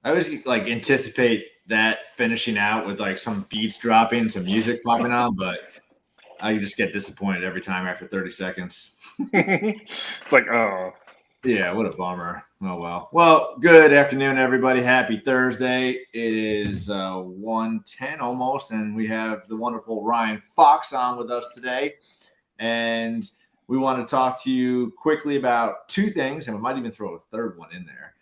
I always like anticipate that finishing out with like some beats dropping, some music popping on, but I just get disappointed every time after 30 seconds. It's like, oh, Yeah, what a bummer. Oh well. Well, good afternoon, everybody. Happy Thursday. It is 1:10 almost, and we have the wonderful Ryan Fox on with us today. And we want to talk to you quickly about two things, and we might even throw a third one in there.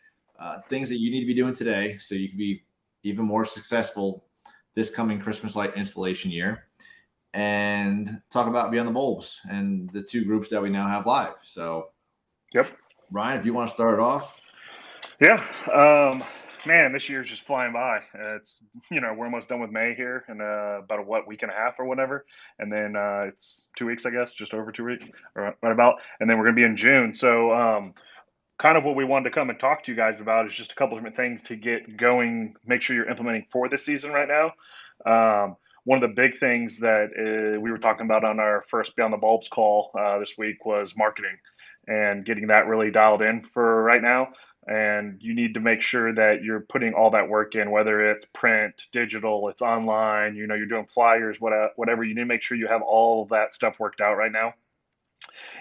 Things that you need to be doing today so you can be even more successful this coming Christmas light installation year, and talk about Beyond the Bulbs and the two groups that we now have live. So, yep, Ryan, if you want to start it off. yeah. Man, this year's just flying by. It's we're almost done with May here in about a week and a half or whatever, and then it's 2 weeks, I guess, just over 2 weeks, or right about, and then we're gonna be in June. So, kind of what we wanted to come and talk to you guys about is just a couple different things to get going. Make sure you're implementing for this season right now. One of the big things that we were talking about on our first Beyond the Bulbs call this week was marketing and getting that really dialed in for right now. And you need to make sure that you're putting all that work in, whether it's print, digital, it's online, you're doing flyers, whatever. You need to make sure you have all of that stuff worked out right now.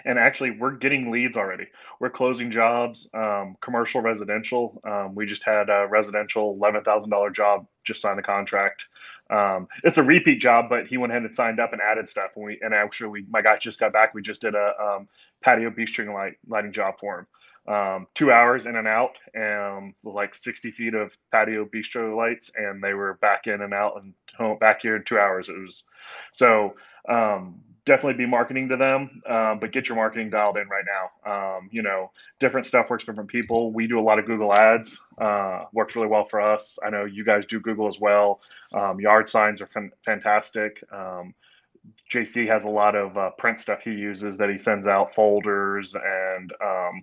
And actually, we're getting leads already. We're closing jobs, commercial, residential. We just had a residential $11,000 job, just signed the contract. It's a repeat job, but he went ahead and signed up and added stuff. And actually, my guys just got back. We just did a patio beach string lighting job for him. 2 hours in and out, and with like 60 feet of patio bistro lights, and they were back in and out and back here in 2 hours. It was so. Definitely be marketing to them, but get your marketing dialed in right now. Different stuff works for different people. We do a lot of Google ads, works really well for us. I know you guys do Google as well. Yard signs are fantastic. JC has a lot of print stuff he uses that he sends out, folders and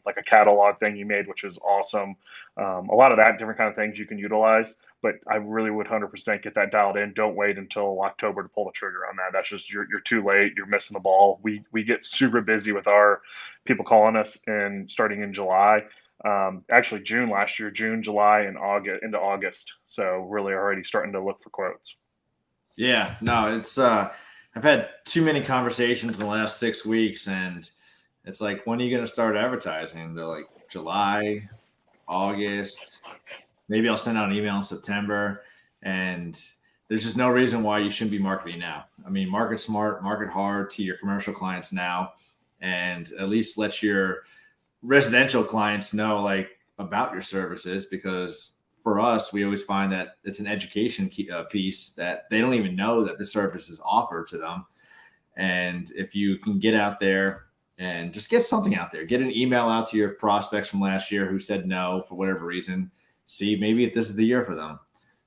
like a catalog thing he made, which is awesome. A lot of that different kind of things you can utilize, but I really would 100% get that dialed in. Don't wait until October to pull the trigger on that. That's just you're too late. You're missing the ball. We get super busy with our people calling us and starting in July. Actually, June last year, June, July, and August into August. So really already starting to look for quotes. Yeah, no, it's I've had too many conversations in the last 6 weeks, and it's like, when are you going to start advertising? They're like July, August. Maybe I'll send out an email in September, and there's just no reason why you shouldn't be marketing now. I mean, market smart, market hard to your commercial clients now, and at least let your residential clients know like about your services, because for us, we always find that it's an education piece that they don't even know that the service is offered to them. And if you can get out there and just get something out there, get an email out to your prospects from last year who said no for whatever reason, see maybe if this is the year for them,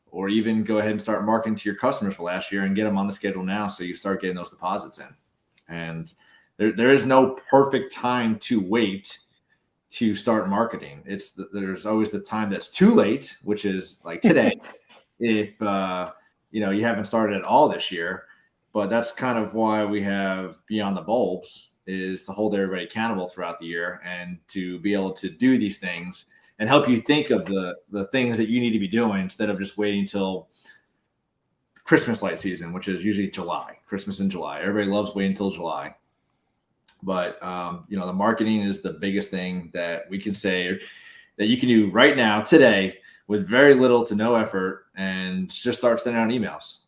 or even go ahead and start marketing to your customers for last year and get them on the schedule now so you start getting those deposits in. And there is no perfect time to wait to start marketing. There's always the time that's too late, which is like today, if you haven't started at all this year. But that's kind of why we have Beyond the Bulbs, is to hold everybody accountable throughout the year and to be able to do these things and help you think of the things that you need to be doing instead of just waiting till Christmas light season, which is usually July. Christmas in July. Everybody loves waiting until July. But the marketing is the biggest thing that we can say that you can do right now, today, with very little to no effort, and just start sending out emails,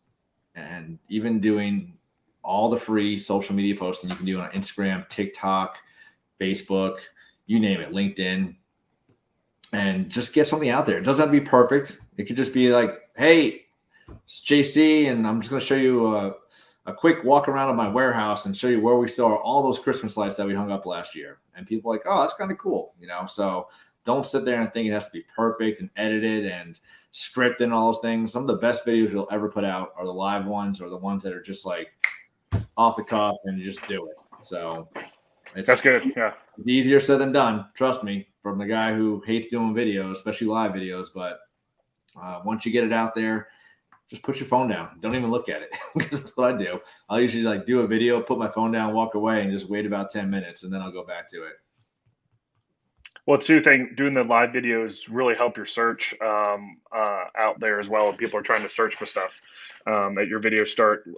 and even doing all the free social media posting you can do on Instagram, TikTok, Facebook, you name it, LinkedIn, and just get something out there. It doesn't have to be perfect. It could just be like, hey, it's JC, and I'm just going to show you a quick walk around of my warehouse and show you where we saw all those Christmas lights that we hung up last year. And people are like, oh, that's kind of cool, So don't sit there and think it has to be perfect and edited and scripted and all those things. Some of the best videos you'll ever put out are the live ones, or the ones that are just like off the cuff and you just do it. So That's good. Yeah. It's easier said than done. Trust me, from the guy who hates doing videos, especially live videos. But once you get it out there, just put your phone down. Don't even look at it, because that's what I do. I'll usually like do a video, put my phone down, walk away, and just wait about 10 minutes, and then I'll go back to it. Well, two thing doing the live videos really help your search out there as well. If people are trying to search for stuff, that your videos start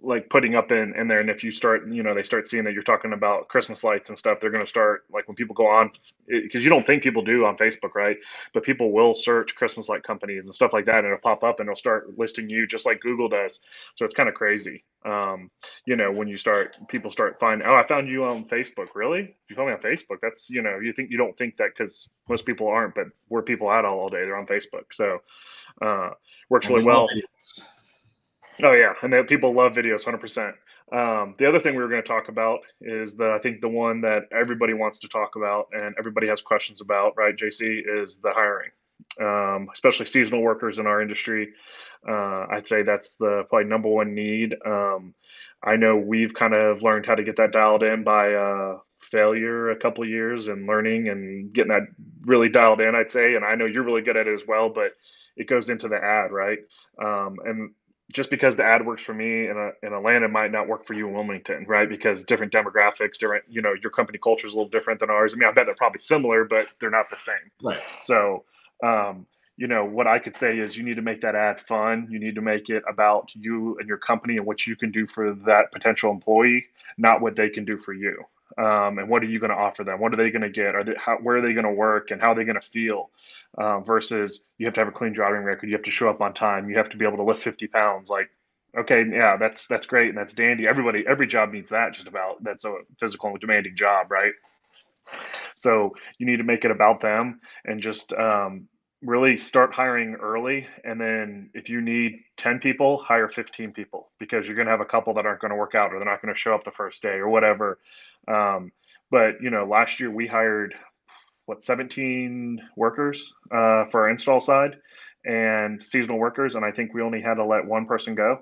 like putting up in there. And if you start, they start seeing that you're talking about Christmas lights and stuff, they're going to start like when people go on, because you don't think people do on Facebook, right? But people will search Christmas light companies and stuff like that, and it'll pop up and it'll start listing you just like Google does. So it's kind of crazy. When people start finding, oh, I found you on Facebook. Really? You found me on Facebook? That's, you don't think that because most people aren't, but where people at all day, they're on Facebook. So, uh, works And we really love well. videos. Oh yeah, and then people love videos, 100%. The other thing we were going to talk about is I think the one that everybody wants to talk about and everybody has questions about, right, JC, is the hiring, especially seasonal workers in our industry. I'd say that's the probably number one need. I know we've kind of learned how to get that dialed in by failure a couple of years and learning and getting that really dialed in, I'd say. And I know you're really good at it as well, but it goes into the ad, right? And just because the ad works for me in Atlanta might not work for you in Wilmington, right? Because different demographics, different, your company culture is a little different than ours. I mean, I bet they're probably similar, but they're not the same. Right. So, what I could say is you need to make that ad fun. You need to make it about you and your company and what you can do for that potential employee, not what they can do for you. And what are you going to offer them? What are they going to get? Where are they going to work and how are they going to feel? Versus you have to have a clean driving record. You have to show up on time. You have to be able to lift 50 pounds. Like, okay, yeah, that's great and that's dandy. Every job needs that. Just about that's a physical and demanding job, right? So you need to make it about them and just really start hiring early. And then if you need 10 people, hire 15 people because you're going to have a couple that aren't going to work out or they're not going to show up the first day or whatever. But last year we hired 17 workers for our install side and seasonal workers. And I think we only had to let one person go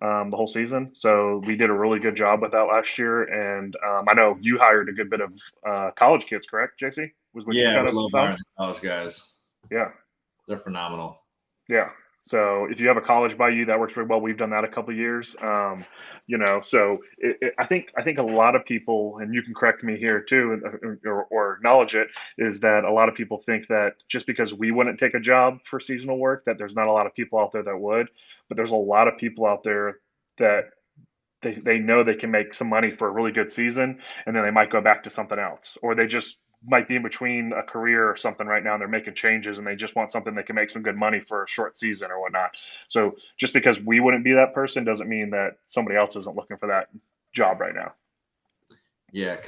the whole season. So we did a really good job with that last year. And I know you hired a good bit of college kids, correct, JC? Was what you Yeah, kind we of love found? hiring college guys. Yeah. They're phenomenal. Yeah. So if you have a college by you, that works very well. We've done that a couple of years. So I think a lot of people, and you can correct me here too, or acknowledge it, is that a lot of people think that just because we wouldn't take a job for seasonal work, that there's not a lot of people out there that would. But there's a lot of people out there that they know they can make some money for a really good season, and then they might go back to something else, or they just might be in between a career or something right now and they're making changes and they just want something that can make some good money for a short season or whatnot. So just because we wouldn't be that person doesn't mean that somebody else isn't looking for that job right now. Yeah.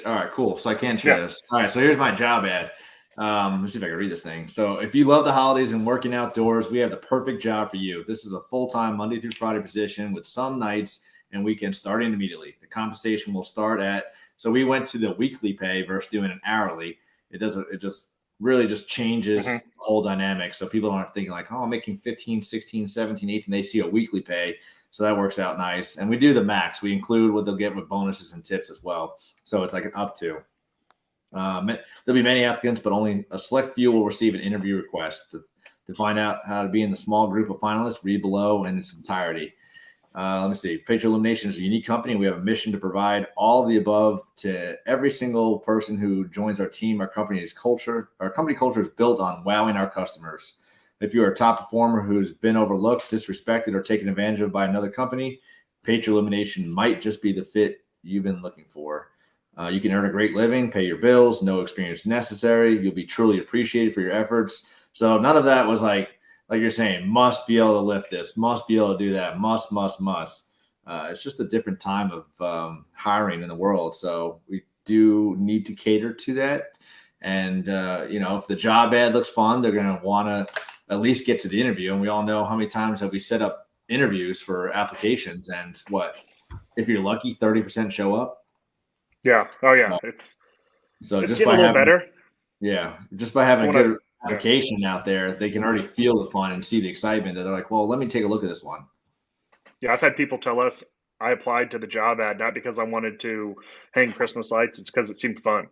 All right, cool. So I can Yeah. share this. All right. So here's my job ad. Let's see if I can read this thing. So if you love the holidays and working outdoors, we have the perfect job for you. This is a full-time Monday through Friday position with some nights and weekends starting immediately. The compensation will start at, so we went to the weekly pay versus doing an hourly. It just really just changes Hmm. the whole dynamic. So people aren't thinking like, oh, I'm making 15, 16, 17, 18. They see a weekly pay. So that works out nice. And we do the max. We include what they'll get with bonuses and tips as well. So it's like an up to. There'll be many applicants, but only a select few will receive an interview request. To find out how to be in the small group of finalists, read below in its entirety. Let me see. Patriot Illumination is a unique company. We have a mission to provide all of the above to every single person who joins our team. Our company culture is built on wowing our customers. If you are a top performer who's been overlooked, disrespected, or taken advantage of by another company, Patriot Illumination might just be the fit you've been looking for. You can earn a great living, pay your bills, no experience necessary. You'll be truly appreciated for your efforts. So none of that was like you're saying, must be able to lift this, must be able to do that, must. It's just a different time of hiring in the world. So we do need to cater to that. And, if the job ad looks fun, they're going to want to at least get to the interview. And we all know how many times have we set up interviews for applications and if you're lucky, 30% show up. Yeah. Oh yeah. So, so It's just getting by a little having, better. just by having I a want to, good yeah. application out there, they can already feel the fun and see the excitement that they're like, well, let me take a look at this one. Yeah. I've had people tell us I applied to the job ad, not because I wanted to hang Christmas lights. It's because it seemed fun.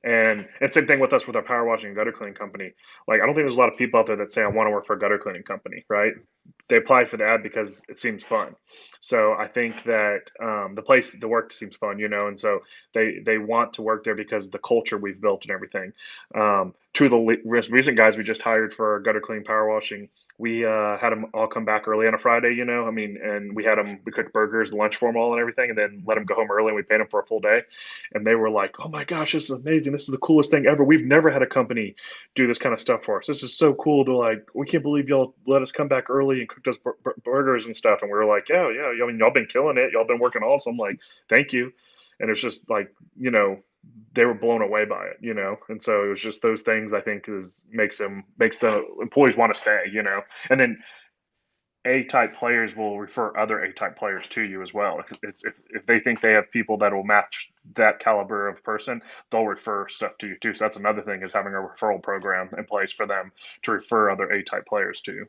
And same thing with us with our power washing and gutter cleaning company. Like I don't think there's a lot of people out there that say I want to work for a gutter cleaning company, right? they applied for the ad because it seems fun. So I think that the work seems fun, and so they want to work there because the culture we've built and everything. Two of the recent guys we just hired for our gutter clean power washing, we had them all come back early on a Friday. I mean, and we had them. We cooked burgers and lunch for them all and everything, and then let them go home early. And we paid them for a full day, and they were like, "Oh my gosh, this is amazing! This is the coolest thing ever. We've never had a company do this kind of stuff for us. This is so cool to like. We can't believe y'all let us come back early and cook us burgers and stuff." And we were like, "Yeah, yeah. I mean, y'all been killing it. Y'all been working awesome. Like, thank you." And it's just like, they were blown away by it, and so it was just those things I think is makes the employees want to stay, and then A type players will refer other A type players to you as well. If they think they have people that will match that caliber of person, they'll refer stuff to you too. So that's another thing is having a referral program in place for them to refer other A type players to you.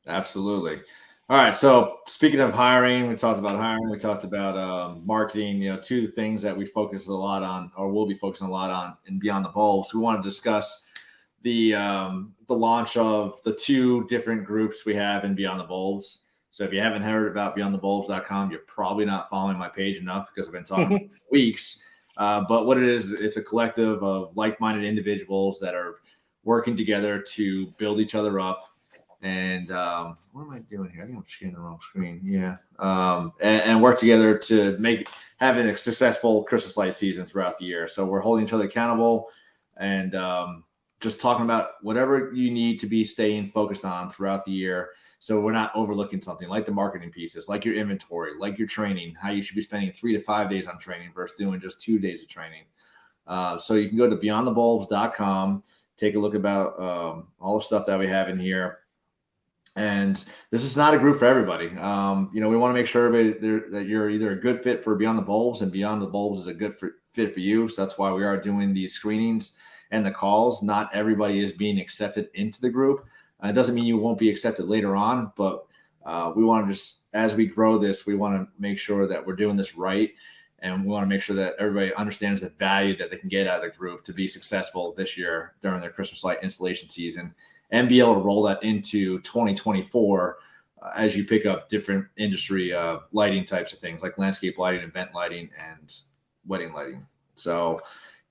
Absolutely. All right. So speaking of hiring, we talked about hiring. We talked about marketing. Two things that we focus a lot on, or will be focusing a lot on, in Beyond the Bulbs. We want to discuss the launch of the two different groups we have in Beyond the Bulbs. So if you haven't heard about BeyondTheBulbs.com, you're probably not following my page enough because I've been talking for weeks. But what it is, it's a collective of like-minded individuals that are working together to build each other up. And what am I doing here? I think I'm sharing the wrong screen. Yeah. And work together to having a successful Christmas light season throughout the year. So we're holding each other accountable and just talking about whatever you need to be staying focused on throughout the year. So we're not overlooking something like the marketing pieces, like your inventory, like your training, how you should be spending 3 to 5 days on training versus doing just 2 days of training. So you can go to beyondthebulbs.com, take a look about all the stuff that we have in here. And this is not a group for everybody. We want to make sure that you're either a good fit for Beyond the Bulbs, and Beyond the Bulbs is a good fit for you. So that's why we are doing these screenings and the calls. Not everybody is being accepted into the group. It doesn't mean you won't be accepted later on, but we want to just, as we grow this, we want to make sure that we're doing this right. And we want to make sure that everybody understands the value that they can get out of the group to be successful this year during their Christmas light installation season, and be able to roll that into 2024 as you pick up different industry lighting types of things like landscape lighting, event lighting, and wedding lighting. So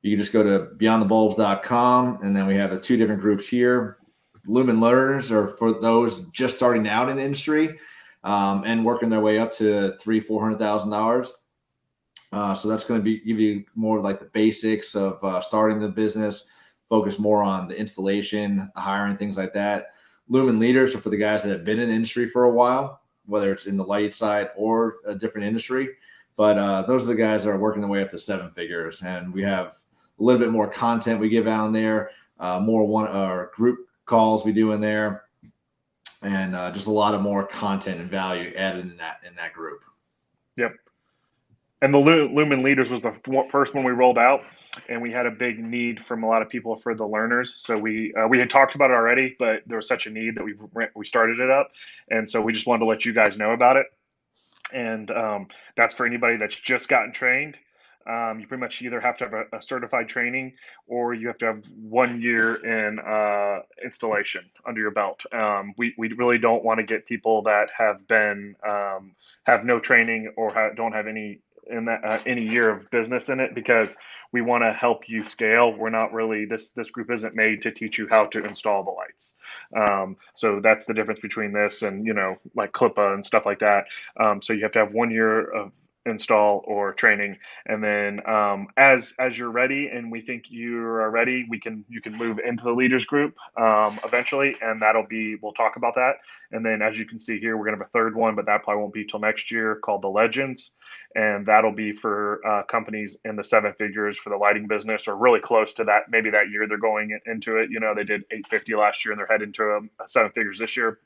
you can just go to beyondthebulbs.com, and then we have the two different groups here. Lumen Learners are for those just starting out in the industry and working their way up to $300,000-$400,000. So that's going to give you more like the basics of starting the business. Focus more on the installation, hiring, things like that. Lumen Leaders are for the guys that have been in the industry for a while, whether it's in the light side or a different industry. But those are the guys that are working their way up to 7 figures. And we have a little bit more content we give out in there, more group calls we do in there, and just a lot of more content and value added in that group. Yep. And the Lumen Leaders was the first one we rolled out, and we had a big need from a lot of people for the learners. So we had talked about it already, but there was such a need that we started it up, and so we just wanted to let you guys know about it. And that's for anybody that's just gotten trained. You pretty much either have to have a certified training, or you have to have 1 year in installation under your belt. We really don't want to get people that have been have no training or don't have any year of business in it, because we want to help you scale. We're not really this group isn't made to teach you how to install the lights. So that's the difference between this and like Clippa and stuff like that. So you have to have 1 year of install or training, and then as you're ready and we think you are ready, you can move into the leaders group eventually, and we'll talk about that. And then as you can see here, we're gonna have a third one, but that probably won't be till next year, called the Legends, and that'll be for companies in the 7 figures for the lighting business, or really close to that. Maybe that year they're going into it, they did 850 last year and they're heading to 7 figures this year.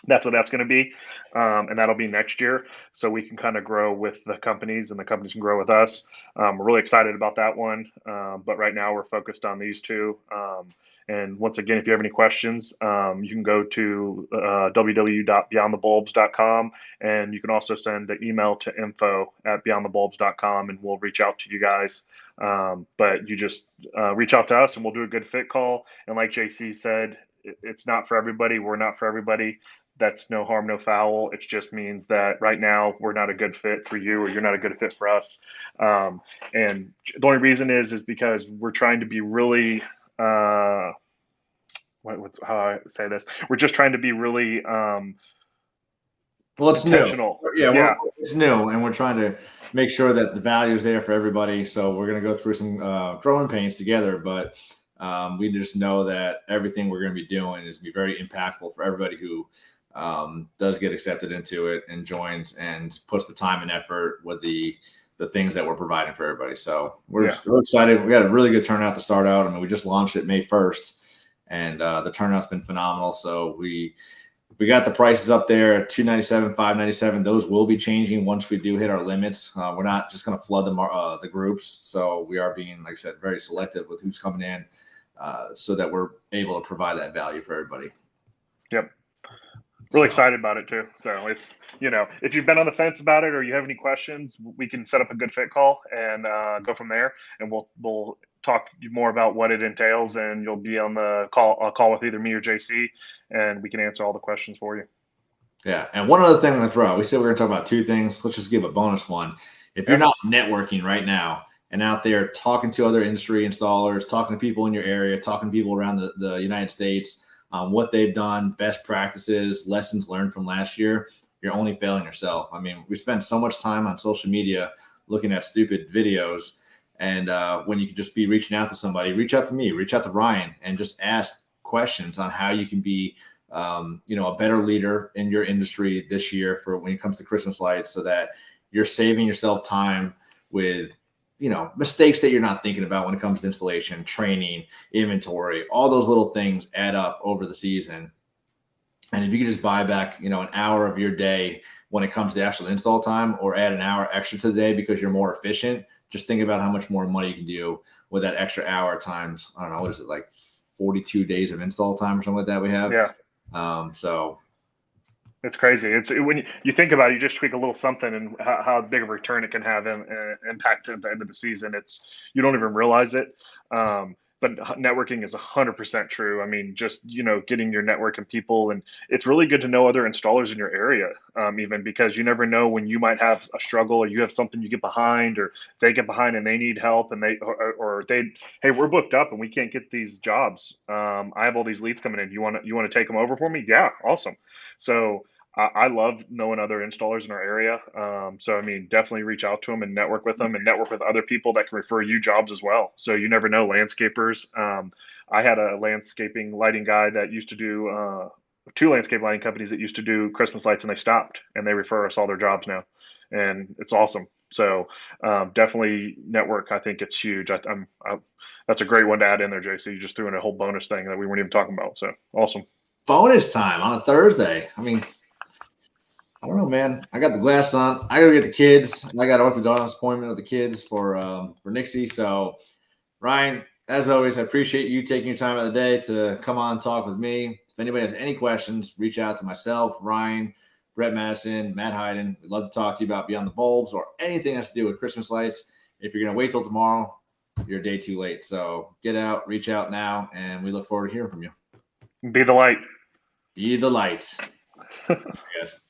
That's what that's going to be. And that'll be next year. So we can kind of grow with the companies and the companies can grow with us. We're really excited about that one. But right now we're focused on these two. And once again, if you have any questions, you can go to www.beyondthebulbs.com, and you can also send an email to info@beyondthebulbs.com, and we'll reach out to you guys. But you just reach out to us and we'll do a good fit call. And like JC said, it's not for everybody. We're not for everybody. that's no harm, no foul. It just means that right now we're not a good fit for you, or you're not a good fit for us. Um, and the only reason is because we're trying to be really, how I say this? We're just trying to be really Well, it's new. intentional. Yeah, Yeah, it's new, and we're trying to make sure that the value is there for everybody. So we're going to go through some growing pains together, but we just know that everything we're going to be doing is going to be very impactful for everybody who does get accepted into it and joins and puts the time and effort with the things that we're providing for everybody. So we're excited. We got a really good turnout to start out. I mean, we just launched it May 1st, and the turnout's been phenomenal. So we got the prices up there at $297, $597. Those will be changing once we do hit our limits. We're not just going to flood the groups. So we are being, like I said, very selective with who's coming in so that we're able to provide that value for everybody. Yep. Really excited about it too. So it's, if you've been on the fence about it or you have any questions, we can set up a good fit call and go from there. And we'll talk more about what it entails, and you'll be on the call with either me or JC, and we can answer all the questions for you. Yeah. And one other thing I'm going to throw out, we said we're going to talk about two things. Let's just give a bonus one. If you're not networking right now and out there talking to other industry installers, talking to people in your area, talking to people around the United States, what they've done, best practices, lessons learned from last year, you're only failing yourself. I mean, we spend so much time on social media looking at stupid videos. And when you could just be reaching out to somebody, reach out to me, reach out to Ryan, and just ask questions on how you can be, a better leader in your industry this year for when it comes to Christmas lights, so that you're saving yourself time with, mistakes that you're not thinking about when it comes to installation, training, inventory. All those little things add up over the season. And if you could just buy back, an hour of your day when it comes to actual install time, or add an hour extra to the day because you're more efficient, just think about how much more money you can do with that extra hour times. I don't know, what is it, like 42 days of install time or something like that we have? Yeah. So it's crazy. It's when you think about it, you just tweak a little something, and how big of a return it can have impact at the end of the season. You don't even realize it. But networking is 100% true. I mean, just, getting your network and people, and it's really good to know other installers in your area, even because you never know when you might have a struggle, or you have something you get behind, or they get behind and they need help, and hey, we're booked up and we can't get these jobs. I have all these leads coming in. You want to take them over for me? Yeah, awesome. So I love knowing other installers in our area. So, I mean, definitely reach out to them and network with them, and network with other people that can refer you jobs as well. So you never know, landscapers. I had a landscaping lighting guy that used to do two landscape lighting companies that used to do Christmas lights, and they stopped, and they refer us all their jobs now. And it's awesome. So definitely network. I think it's huge. That's a great one to add in there, JC. You just threw in a whole bonus thing that we weren't even talking about. So awesome. Bonus time on a Thursday. I mean, I don't know, man. I got the glass on. I gotta get the kids. I got an orthodontist appointment with the kids for Nixie. So, Ryan, as always, I appreciate you taking your time out of the day to come on and talk with me. If anybody has any questions, reach out to myself, Ryan, Brett Madison, Matt Hayden. We'd love to talk to you about Beyond the Bulbs or anything that's to do with Christmas lights. If you're gonna wait till tomorrow, you're a day too late. So get out, reach out now, and we look forward to hearing from you. Be the light. Be the light. Yes.